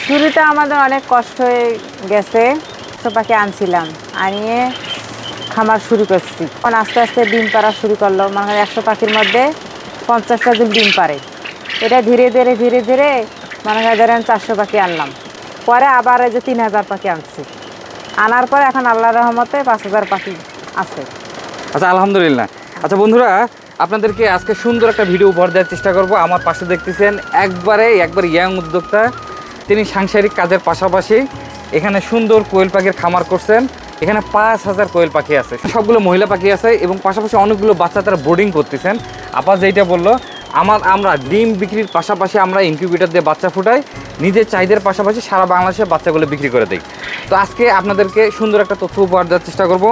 শুরুতে আমাদের অনেক কষ্ট হয়ে গেছে। তো পাখি আনছিলাম, আনিয়ে খামার শুরু করছি। এখন আস্তে আস্তে ডিম পাড়া শুরু করলো, মানে 100 পাখির মধ্যে 50টা দিন ডিম পারে। এটা ধীরে ধীরে ধীরে ধীরে মনে হয় ধরেন 400 পাখি আনলাম। পরে আবার এই যে 3000 পাখি আনছি। আনার পরে এখন আল্লাহর রহমতে 5000 পাখি আছে। আচ্ছা, আলহামদুলিল্লাহ। আচ্ছা বন্ধুরা, আপনাদেরকে আজকে সুন্দর একটা ভিডিও উপহার দেওয়ার চেষ্টা করব। আমার পাশে দেখতেছেন একবার ইয়াং উদ্যোক্তা। তিনি সাংসারিক কাজের পাশাপাশি এখানে সুন্দর কোয়েল পাখির খামার করছেন। এখানে 5000 কোয়েল পাখি আছে, সবগুলো মহিলা পাখি আছে এবং পাশাপাশি অনেকগুলো বাচ্চা তারা বোর্ডিং করতেছেন। আপা যেটা বললো, আমরা ডিম বিক্রির পাশাপাশি আমরা ইনকিউবেটর দিয়ে বাচ্চা ফুটাই, নিজের চাহিদার পাশাপাশি সারা বাংলাদেশে বাচ্চাগুলো বিক্রি করে দিই। তো আজকে আপনাদেরকে সুন্দর একটা তথ্য উপহার দেওয়ার চেষ্টা করব।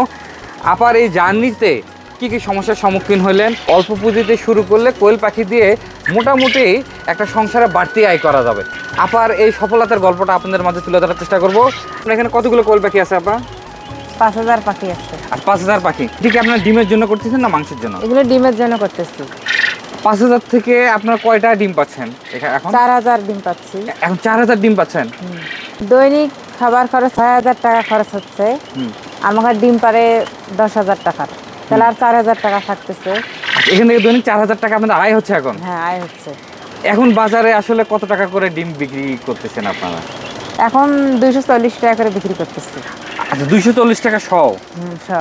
আপার এই জার্নিতে কী কী সমস্যার সম্মুখীন হলেন, অল্প পুঁজিতে শুরু করলে কোয়েল পাখি দিয়ে মোটামুটি একটা সংসারে বাড়তি আয় করা যাবে। আপার এই সফলতার গল্পটা আপনাদের মাঝে তুলে ধরার চেষ্টা করবো। আপনার এখানে কতগুলো কোয়েল পাখি আছে আপা? 5000 পাখি আছে। আর 5000 পাখি ঠিক আপনার ডিমের জন্য করতেছেন না মাংসের জন্য? এগুলো ডিমের জন্য করতেছি। 5000 থেকে আপনার কয়টা ডিম পাচ্ছেন এখন? 4000 ডিম পাচ্ছি। এখন 4000 ডিম পাচ্ছেন। দৈনিক খাবার খরচ 6000 টাকা খরচ হচ্ছে। আমার ডিম পারে 10000 টাকার, তাহলে আর 4000 টাকা থাকতেছে। এখান থেকে দৈনিক 4000 টাকা আপনাদের আয় হচ্ছে এখন? হ্যাঁ, আয় হচ্ছে। এখন বাজারে আসলে কত টাকা করে ডিম বিক্রি করতেছেন আপনারা? এখন 240 টাকা করে বিক্রি করতেছি। আচ্ছা, 240 টাকা সহ?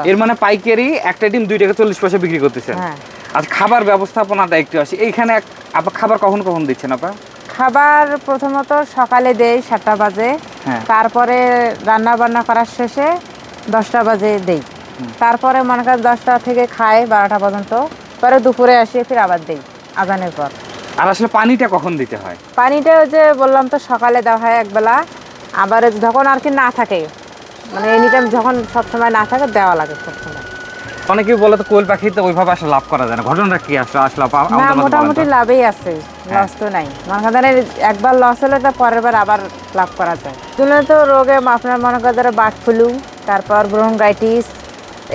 এর মানে পাইকারি একটা ডিম 2 টাকা 40 পয়সা বিক্রি করতেছেন। হ্যাঁ। আচ্ছা, খাবার ব্যবস্থাপনাটা একটু আসি। এইখানে আপা খাবার কখন কখন দিচ্ছেন আপা? খাবার প্রথমত সকালে দেই 7টা বাজে। হ্যাঁ। তারপরে রান্না বান্না করার শেষে 10টা বাজে দেই। তারপরে মনে করেন 10টা থেকে খায় 12টা পর্যন্ত। পরে দুপুরে আসি, ফির আবার দেই আজানের পর। আর আসলে পানিটা কখন দিতে হয়? পানিটা ওই যে বললাম তো, সকালে দেওয়া হয় একবেলা। আবার যখন আর কি না থাকে, মানে এনি টাইম যখন সবসময় না থাকে দেওয়া লাগে সবসময়। অনেকেই বলে তো কোয়েল পাখিতে ওইভাবে আসলে লাভ করা যায় না, ঘটনাটা কি আসলে না, মোটামুটি লাভই আছে, লস তো নাই। মনে করেন একবার লস হলে তো পরের বার আবার লাভ করা যায়। এগুলো তো রোগে আপনার মনে করেন বার্ড ফ্লু, তারপর ব্রঙ্কাইটিস,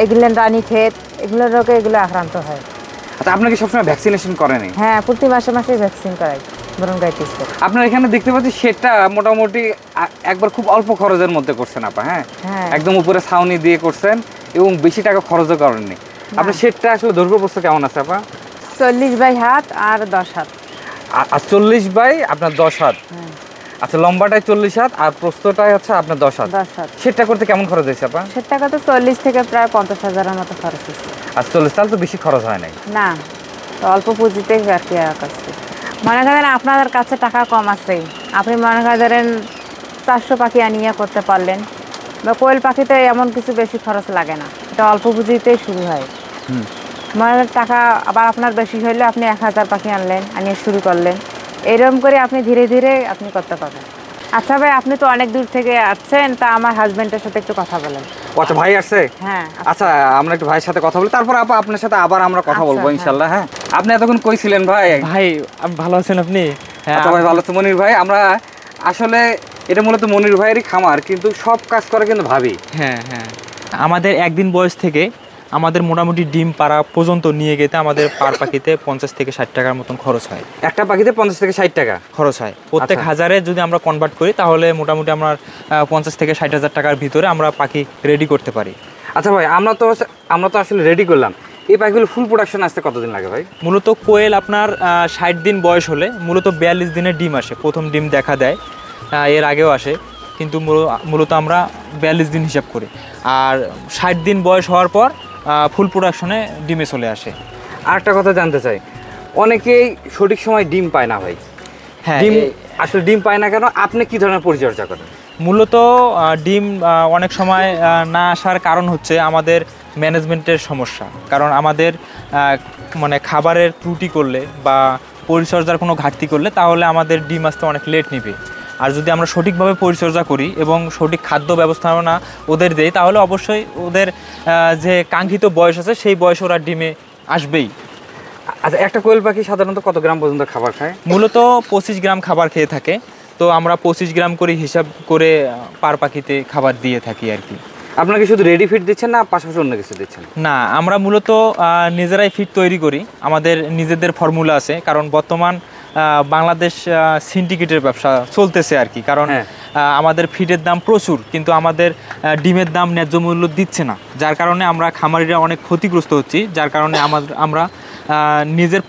এগুলো রানীক্ষেত, এগুলো রোগে এগুলো আক্রান্ত হয়। আচ্ছা, আপনাকে সবসময় ভ্যাকসিনেশন করেনি? হ্যাঁ, প্রতি মাসে মাসে ভ্যাকসিন করাই ব্রঙ্কাইটিস। আপনার এখানে দেখতে পাচ্ছি সেটটা মোটামুটি একবার খুব অল্প খরচের মধ্যে করছেন আপা। হ্যাঁ, একদম উপরে ছাউনি দিয়ে করছেন এবং বেশি টাকা খরচও করেননি। আপনার সেটটা আসলে দৈর্ঘ্য প্রস্থ কেমন আছে আপা? 40 বাই হাত আর 10 হাত। আর 40 বাই আপনার 10 হাত। আচ্ছা, লম্বাটাই 40 হাত আর প্রস্থটাই হচ্ছে আপনার 10 হাত। 10 হাত। সেটটা করতে কেমন খরচ হয়েছে আপা? সেটটা করতে 40 থেকে প্রায় 50,000-এর মতো খরচ হয়েছে। আর 40 তাহলে তো বেশি খরচ হয় নাই? না, অল্প পুঁজিতে আর কি করছি। মনে করেন আপনাদের কাছে টাকা কম আছে, আপনি মনে করেন 400 পাখি আনিয়ে করতে পারলেন, বা কোয়েল পাখিতে এমন কিছু বেশি খরচ লাগে না, এটা অল্প পুঁজিতেই শুরু হয়। মনে করেন টাকা আবার আপনার বেশি হইলে আপনি 1000 পাখি আনলেন, আনিয়ে শুরু করলেন, এরকম করে আপনি ধীরে ধীরে আপনি করতে পারবেন। আচ্ছা ভাই, আপনি তো অনেক দূর থেকে আসছেন, তা আমার হাজবেন্ডের সাথে একটু কথা বলেন। আচ্ছা, ভাই আসছে? হ্যাঁ। আচ্ছা, আমরা একটু ভাইয়ের সাথে কথা বলি, তারপর আপা আপনার সাথে আবার আমরা কথা বলবো ইনশাল্লাহ। হ্যাঁ, আপনি এতক্ষণ কই ছিলেন ভাই? ভাই ভালো আছেন আপনি? আচ্ছা ভাই, ভালো আছি। মনির ভাই, আমরা আসলে এটা মূলত মনির ভাইয়েরই খামার, কিন্তু সব কাজ করে কিন্তু ভাবি। হ্যাঁ হ্যাঁ, আমাদের একদিন বয়স থেকে আমাদের মোটামুটি ডিম পাড়া পর্যন্ত নিয়ে গেতে আমাদের পার পাখিতে 50 থেকে 60 টাকার মতন খরচ হয়। একটা পাখিতে 50 থেকে 60 টাকা খরচ হয়। প্রত্যেক হাজারে যদি আমরা কনভার্ট করি তাহলে মোটামুটি আমরা 50 থেকে 60,000 টাকার ভিতরে আমরা পাখি রেডি করতে পারি। আচ্ছা ভাই, আমরা তো আসলে রেডি করলাম, এই পাখিগুলো ফুল প্রোডাকশন আসতে কতদিন লাগে ভাই? মূলত কোয়েল আপনার 60 দিন বয়স হলে মূলত 42 দিনের ডিম আসে, প্রথম ডিম দেখা দেয়, এর আগেও আসে, কিন্তু মূলত আমরা 42 দিন হিসাব করি। আর 60 দিন বয়স হওয়ার পর ফুল প্রোডাকশনে ডিমে চলে আসে। আর একটা কথা জানতে চাই, অনেকেই সঠিক সময় ডিম পায় না ভাই। হ্যাঁ, আসলে ডিম পায় না কেন? আপনি কি ধরনের পরিচর্যা করেন? মূলত ডিম অনেক সময় না আসার কারণ হচ্ছে আমাদের ম্যানেজমেন্টের সমস্যা। কারণ আমাদের মানে খাবারের ত্রুটি করলে বা পরিচর্যার কোনো ঘাটতি করলে তাহলে আমাদের ডিম আসতে অনেক লেট নেবে। আর যদি আমরা সঠিকভাবে পরিচর্যা করি এবং সঠিক খাদ্য ব্যবস্থাপনা ওদের দেই তাহলে অবশ্যই ওদের যে কাঙ্ক্ষিত বয়স আছে সেই বয়সে ওরা ডিমে আসবেই। আচ্ছা, একটা কোয়েল পাখি সাধারণত কত গ্রাম পর্যন্ত খাবার খায়? মূলত 25 গ্রাম খাবার খেয়ে থাকে, তো আমরা 25 গ্রাম করে হিসাব করে পার পাখিতে খাবার দিয়ে থাকি আর কি। আপনারা কি শুধু রেডি ফিড দিচ্ছেন না পাশাপাশি অন্য কিছু দিচ্ছেন? না, আমরা মূলত নিজেরাই ফিড তৈরি করি, আমাদের নিজেদের ফর্মুলা আছে। কারণ বর্তমান বাংলাদেশ সিন্ডিকেটের ব্যবসা চলতেছে আর কি। কারণ আমাদের ফিডের দাম প্রচুর, কিন্তু আমাদের ডিমের দাম ন্যায্য মূল্য দিচ্ছে না, যার কারণে আমরা খামারিরা অনেক ক্ষতিগ্রস্ত হচ্ছি। যার কারণে আমরা নিজের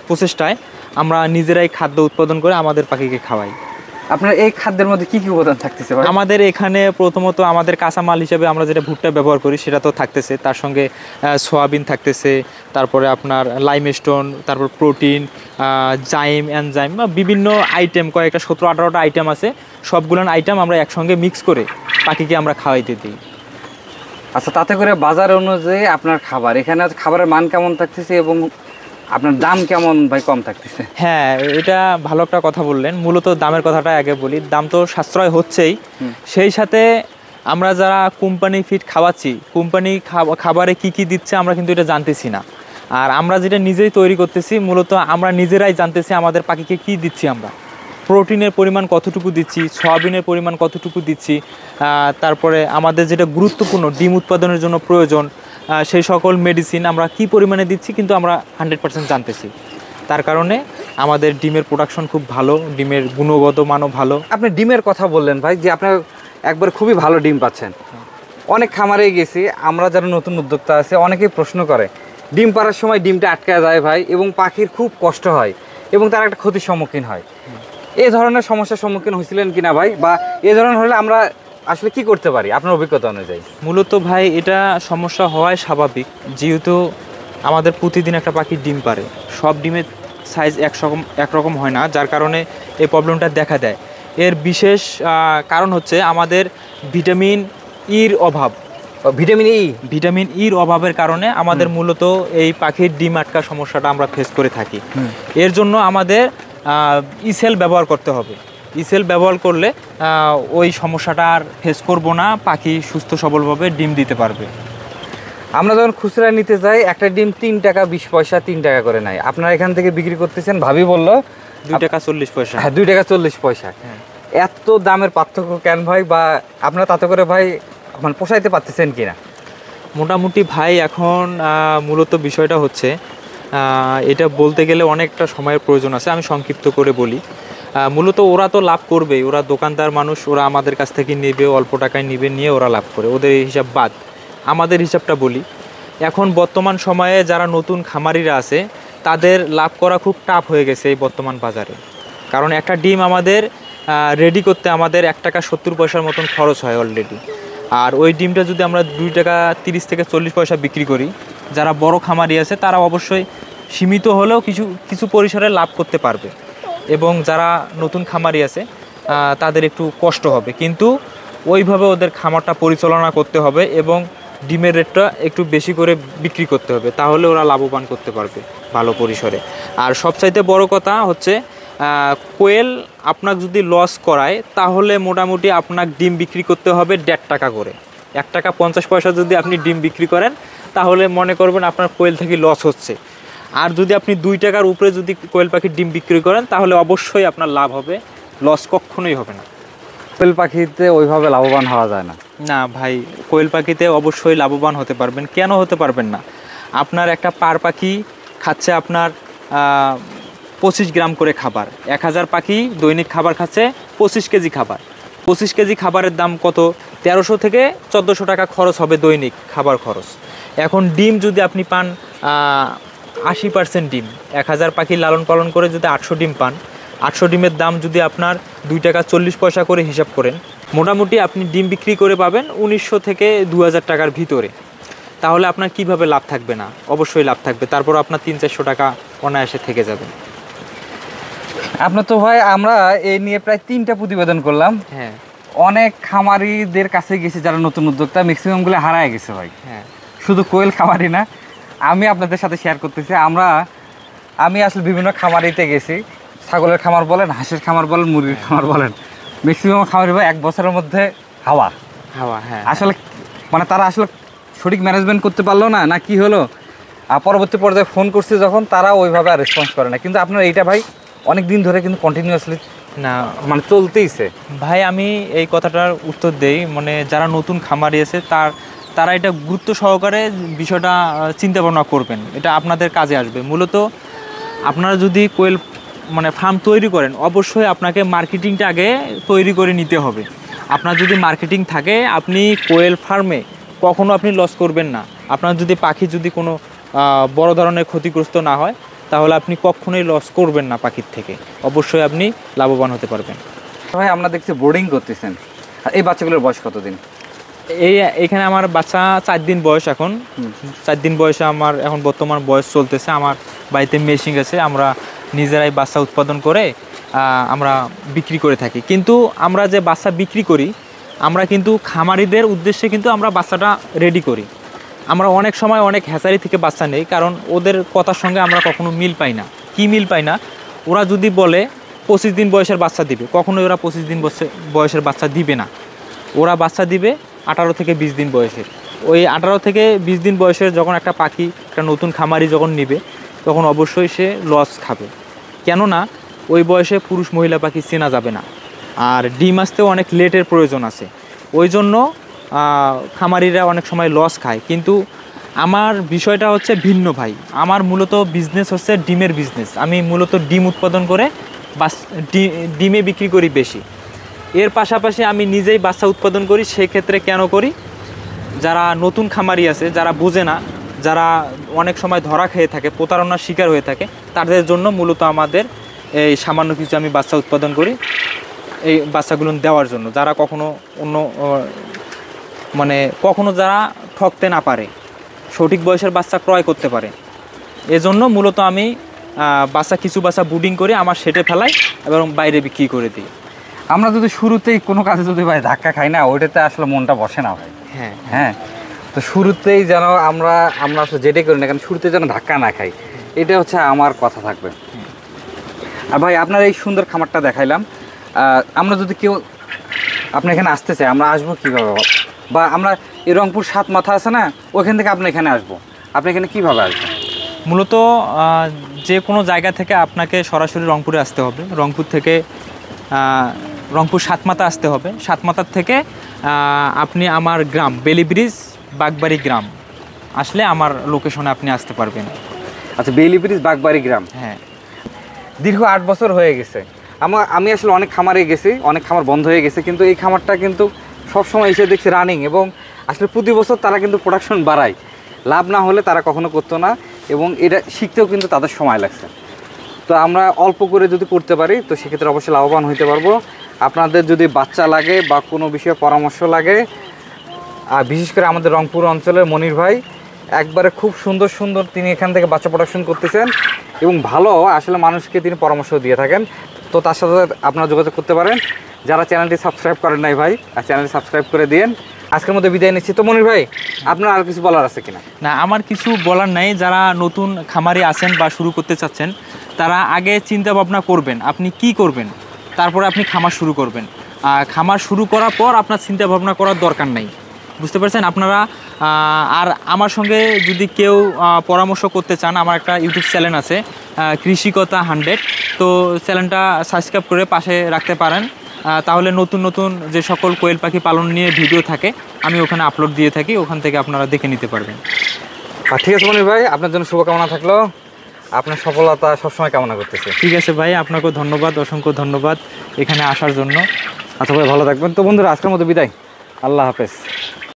প্রচেষ্টায় আমরা নিজেরাই খাদ্য উৎপাদন করে আমাদের পাখিকে খাওয়াই। আপনার এই খাদ্যের মধ্যে কি কি উপাদান থাকতেছে ভাই? আমাদের এখানে প্রথমত আমাদের কাঁচামাল হিসেবে আমরা যেটা ভুট্টা ব্যবহার করি সেটা তো থাকতেছে, তার সঙ্গে সয়াবিন থাকতেছে, তারপরে আপনার লাইমস্টোন, তারপর প্রোটিন, জাইম, এনজাইম, বিভিন্ন আইটেম, কয়েকটা 17-18টা আইটেম আছে। সবগুলোর আইটেম আমরা একসঙ্গে মিক্স করে পাখিকে আমরা খাওয়াইতে দিই। আচ্ছা, তাতে করে বাজার অনুযায়ী আপনার খাবার, এখানে খাবারের মান কেমন থাকতেছে এবং আপনার দাম কেমন ভাই কম থাকতেছে? হ্যাঁ, এটা ভালো একটা কথা বললেন। মূলত দামের কথাটা আগে বলি। দাম তো সাশ্রয় হচ্ছেই, সেই সাথে আমরা যারা কোম্পানি ফিড খাওয়াচ্ছি, কোম্পানি খাবারে কি কি দিচ্ছে আমরা কিন্তু এটা জানতেছি না। আর আমরা যেটা নিজেই তৈরি করতেছি, মূলত আমরা নিজেরাই জানতেছি আমাদের পাখিকে কি দিচ্ছি, আমরা প্রোটিনের পরিমাণ কতটুকু দিচ্ছি, সয়াবিনের পরিমাণ কতটুকু দিচ্ছি, তারপরে আমাদের যেটা গুরুত্বপূর্ণ ডিম উৎপাদনের জন্য প্রয়োজন সেই সকল মেডিসিন আমরা কি পরিমাণে দিচ্ছি কিন্তু আমরা 100% জানতেছি। তার কারণে আমাদের ডিমের প্রোডাকশন খুব ভালো, ডিমের গুণগত মানও ভালো। আপনি ডিমের কথা বললেন ভাই, যে আপনার একবার খুবই ভালো ডিম পাচ্ছেন। অনেক খামারে গেছি আমরা, যারা নতুন উদ্যোক্তা আছে, অনেকেই প্রশ্ন করে ডিম পাড়ার সময় ডিমটা আটকে যায় ভাই, এবং পাখির খুব কষ্ট হয় এবং তারা একটা ক্ষতির সম্মুখীন হয়। এই ধরনের সমস্যার সম্মুখীন হয়েছিলেন কিনা ভাই, বা এই ধরনের হলে আমরা আসলে কি করতে পারি আপনার অভিজ্ঞতা অনুযায়ী? মূলত ভাই এটা সমস্যা হওয়াই স্বাভাবিক, যেহেতু আমাদের প্রতিদিন একটা পাখি ডিম পারে, সব ডিমের সাইজ একরকম হয় না, যার কারণে এই প্রবলেমটা দেখা দেয়। এর বিশেষ কারণ হচ্ছে আমাদের ভিটামিন ইর অভাব। ভিটামিন ইর অভাবের কারণে আমাদের মূলত এই পাখির ডিম আটকা সমস্যাটা আমরা ফেস করে থাকি। এর জন্য আমাদের ইসেল ব্যবহার করতে হবে। ইসেল ব্যবহার করলে ওই সমস্যাটা আর ফেস করব না, পাখি সুস্থ সবলভাবে ডিম দিতে পারবে। আমরা যখন খুচরা নিতে যাই একটা ডিম 3 টাকা 20 পয়সা 3 টাকা করে নেয়, আপনারা এখান থেকে বিক্রি করতেছেন ভাবি বললো 2 টাকা 40 পয়সা। হ্যাঁ, 2 টাকা 40 পয়সা। এত দামের পার্থক্য কেন ভাই? বা আপনারা তাতে করে ভাই মানে পোষাইতে পারতেছেন কিনা? মোটামুটি ভাই এখন মূলত বিষয়টা হচ্ছে, এটা বলতে গেলে অনেকটা সময়ের প্রয়োজন আছে, আমি সংক্ষিপ্ত করে বলি। মূলত ওরা তো লাভ করবেই, ওরা দোকানদার মানুষ, ওরা আমাদের কাছ থেকে নেবে, অল্প টাকায় নেবে, নিয়ে ওরা লাভ করে, ওদের হিসাব বাদ। আমাদের হিসাবটা বলি, এখন বর্তমান সময়ে যারা নতুন খামারিরা আছে তাদের লাভ করা খুব টাফ হয়ে গেছে এই বর্তমান বাজারে। কারণ একটা ডিম আমাদের রেডি করতে আমাদের 1 টাকা 70 পয়সার মতন খরচ হয় অলরেডি। আর ওই ডিমটা যদি আমরা 2 টাকা 30 থেকে 40 পয়সা বিক্রি করি, যারা বড় খামারি আছে তারা অবশ্যই সীমিত হলেও কিছু পরিসরে লাভ করতে পারবে, এবং যারা নতুন খামারি আছে তাদের একটু কষ্ট হবে, কিন্তু ওইভাবে ওদের খামারটা পরিচালনা করতে হবে এবং ডিমের রেটটা একটু বেশি করে বিক্রি করতে হবে, তাহলে ওরা লাভবান করতে পারবে ভালো পরিসরে। আর সবচাইতে বড় কথা হচ্ছে কোয়েল আপনাকে যদি লস করায় তাহলে মোটামুটি আপনাকে ডিম বিক্রি করতে হবে 1.5 টাকা করে। 1 টাকা 50 পয়সা যদি আপনি ডিম বিক্রি করেন তাহলে মনে করবেন আপনার কোয়েল থেকে লস হচ্ছে। আর যদি আপনি 2 টাকার উপরে যদি কোয়েল পাখির ডিম বিক্রি করেন তাহলে অবশ্যই আপনার লাভ হবে, লস কখনোই হবে না। কোয়েল পাখিতে ওইভাবে লাভবান হওয়া যায় না। না ভাই, কোয়েল পাখিতে অবশ্যই লাভবান হতে পারবেন। কেন হতে পারবেন না? আপনার একটা পার পাখি খাচ্ছে আপনার 25 গ্রাম করে খাবার, 1000 পাখি দৈনিক খাবার খাচ্ছে 25 কেজি খাবার। 25 কেজি খাবারের দাম কত? 1300 থেকে 1400 টাকা খরচ হবে দৈনিক খাবার খরচ। এখন ডিম যদি আপনি পান 80% ডিম, 1000 পাখি লালন পালন করে যদি 800 ডিম পান, 800 ডিমের দাম যদি আপনার 2 টাকা 40 পয়সা করে হিসাব করেন, মোটামুটি আপনি ডিম বিক্রি করে পাবেন 1900 থেকে 2000 টাকার ভিতরে। তাহলে আপনার কিভাবে লাভ থাকবে না? অবশ্যই লাভ থাকবে। তারপর আপনার 300-400 টাকা অনায়াসে থেকে যাবে। আপনার তো ভাই আমরা এই নিয়ে প্রায় 3টা প্রতিবেদন করলাম। হ্যাঁ, অনেক খামারিদের কাছে গেছি যারা নতুন উদ্যোক্তা, ম্যাক্সিমামগুলো হারায় গেছে ভাই। হ্যাঁ, শুধু কোয়েল খামারি না, আমি আপনাদের সাথে শেয়ার করতেছি, আমি আসলে বিভিন্ন খামারিতে গেছি, ছাগলের খামার বলেন, হাঁসের খামার বলেন, মুরগির খামার বলেন, ম্যাক্সিমাম খামারি ভাই 1 বছরের মধ্যে হাওয়া। হ্যাঁ, আসলে মানে তারা আসলে সঠিক ম্যানেজমেন্ট করতে পারলো না কি হলো, পরবর্তী পর্যায়ে ফোন করছি যখন, তারা ওইভাবে আর রেসপন্স করে না। কিন্তু আপনার এইটা ভাই অনেক দিন ধরে কিন্তু কন্টিনিউয়াসলি না মানে চলতেইছে। ভাই, আমি এই কথাটার উত্তর দেই, মানে যারা নতুন খামারি আছে তারা এটা গুরুত্ব সহকারে বিষয়টা চিন্তা ভাবনা করবেন, এটা আপনাদের কাজে আসবে। মূলত আপনারা যদি কোয়েল মানে ফার্ম তৈরি করেন, অবশ্যই আপনাকে মার্কেটিংটা আগে তৈরি করে নিতে হবে। আপনার যদি মার্কেটিং থাকে, আপনি কোয়েল ফার্মে কখনো আপনি লস করবেন না। আপনার যদি পাখি যদি কোনো বড় ধরনের ক্ষতিগ্রস্ত না হয়, তাহলে আপনি কখনোই লস করবেন না পাখির থেকে, অবশ্যই আপনি লাভবান হতে পারবেন। ভাই আমরা দেখছি বোর্ডিং করতেছেন, আর এই বাচ্চাগুলোর বয়স কতদিন? এখানে আমার বাচ্চা 4 দিন বয়স এখন। 4 দিন বয়সে আমার এখন বর্তমান বয়স চলতেছে। আমার বাড়িতে মেশিন আছে, আমরা নিজেরাই বাচ্চা উৎপাদন করে আমরা বিক্রি করে থাকি। কিন্তু আমরা যে বাচ্চা বিক্রি করি, আমরা কিন্তু খামারিদের উদ্দেশ্যে কিন্তু আমরা বাচ্চাটা রেডি করি। আমরা অনেক সময় অনেক হ্যাচারি থেকে বাচ্চা নেই, কারণ ওদের কথার সঙ্গে আমরা কখনো মিল পাই না। কি মিল পাই না? ওরা যদি বলে 25 দিন বয়সের বাচ্চা দিবে, কখনোই ওরা 25 দিন বয়সের বাচ্চা দিবে না। ওরা বাচ্চা দিবে 18 থেকে 20 দিন বয়সের। ওই 18 থেকে 20 দিন বয়সের যখন একটা পাখি, একটা নতুন খামারি যখন নেবে, তখন অবশ্যই সে লস খাবে। কেননা ওই বয়সে পুরুষ মহিলা পাখি চেনা যাবে না, আর ডিম আসতেও অনেক লেটের প্রয়োজন আছে। ওই জন্য খামারিরা অনেক সময় লস খায়। কিন্তু আমার বিষয়টা হচ্ছে ভিন্ন ভাই। আমার মূলত বিজনেস হচ্ছে ডিমের বিজনেস। আমি মূলত ডিম উৎপাদন করে ডিমে বিক্রি করি বেশি। এর পাশাপাশি আমি নিজেই বাচ্চা উৎপাদন করি। সেক্ষেত্রে কেন করি? যারা নতুন খামারি আছে, যারা বোঝে না, যারা অনেক সময় ধরা খেয়ে থাকে, প্রতারণার শিকার হয়ে থাকে, তাদের জন্য মূলত আমাদের এই সামান্য কিছু আমি বাচ্চা উৎপাদন করি, এই বাচ্চাগুলো দেওয়ার জন্য, যারা কখনো কখনো যারা ঠকতে না পারে, সঠিক বয়সের বাচ্চা ক্রয় করতে পারে। এজন্য মূলত আমি কিছু বাচ্চা ব্রুডিং করে আমার সেটে ফেলাই এবং বাইরে বিক্রি করে দিই। আমরা যদি শুরুতেই কোনো কাজে যদি ভাই ধাক্কা খাই না, ওইটাতে আসলে মনটা বসে না ভাই। হ্যাঁ হ্যাঁ, তো শুরুতেই যেন আমরা আসলে যেটাই করি না কেন, শুরুতে যেন ধাক্কা না খাই, এটা হচ্ছে আমার কথা থাকবে। আর ভাই আপনার এই সুন্দর খামারটা দেখাইলাম, আমরা যদি কেউ আপনার এখানে আসতে চাই, আমরা আসবো কীভাবে? বা আমরা এই রংপুর 7 মাথা আছে না, ওইখান থেকে আপনি এখানে আসবো, আপনি এখানে কীভাবে আসবেন? মূলত যে কোনো জায়গা থেকে আপনাকে সরাসরি রংপুরে আসতে হবে। রংপুর থেকে রংপুর 7 মাথা আসতে হবে। 7 মাথার থেকে আপনি আমার গ্রাম বেলি ব্রিজ বাগবাড়ি গ্রাম আসলে আমার লোকেশনে আপনি আসতে পারবেন। আচ্ছা, বেলি ব্রিজ বাগবাড়ি গ্রাম। হ্যাঁ, দীর্ঘ 8 বছর হয়ে গেছে। আমি আসলে অনেক খামারে গেছি, অনেক খামার বন্ধ হয়ে গেছে, কিন্তু এই খামারটা কিন্তু সবসময় এসে দেখছি রানিং, এবং আসলে প্রতি বছর তারা কিন্তু প্রোডাকশন বাড়ায়। লাভ না হলে তারা কখনো করতো না, এবং এটা শিখতেও কিন্তু তাদের সময় লাগছে। তো আমরা অল্প করে যদি করতে পারি, তো সেক্ষেত্রে অবশ্যই লাভবান হতে পারবো। আপনাদের যদি বাচ্চা লাগে বা কোনো বিষয়ে পরামর্শ লাগে, আর বিশেষ করে আমাদের রংপুর অঞ্চলের মনির ভাই একবারে খুব সুন্দর সুন্দর তিনি এখান থেকে বাচ্চা প্রোডাকশন করতেছেন, এবং ভালো আসলে মানুষকে তিনি পরামর্শ দিয়ে থাকেন। তো তার সাথে আপনারা যোগাযোগ করতে পারেন। যারা চ্যানেলটি সাবস্ক্রাইব করেন নাই ভাই, আর চ্যানেলটি সাবস্ক্রাইব করে দিন। আজকের মধ্যে বিদায় নিচ্ছি। তো মনির ভাই, আপনার আর কিছু বলার আছে কিনা? না, আমার কিছু বলার নাই। যারা নতুন খামারি আছেন বা শুরু করতে চাচ্ছেন, তারা আগে চিন্তা ভাবনা করবেন আপনি কি করবেন, তারপরে আপনি খামার শুরু করবেন। খামার শুরু করার পর আপনার চিন্তা ভাবনা করার দরকার নাই, বুঝতে পারছেন আপনারা? আর আমার সঙ্গে যদি কেউ পরামর্শ করতে চান, আমার একটা ইউটিউব চ্যানেল আছে কৃষিকতা 100, তো চ্যানেলটা সাবস্ক্রাইব করে পাশে রাখতে পারেন। তাহলে নতুন নতুন যে সকল কোয়েল পাখি পালন নিয়ে ভিডিও থাকে আমি ওখানে আপলোড দিয়ে থাকি, ওখান থেকে আপনারা দেখে নিতে পারবেন। ঠিক আছে মনির ভাই, আপনার জন্য শুভকামনা থাকলো, আপনার সফলতা সবসময় কামনা করতেছে। ঠিক আছে ভাই, আপনাকেও ধন্যবাদ, অসংখ্য ধন্যবাদ এখানে আসার জন্য। আচ্ছা ভাই, ভালো থাকবেন। তো বন্ধুরা, আজকের মতো বিদায়, আল্লাহ হাফেজ।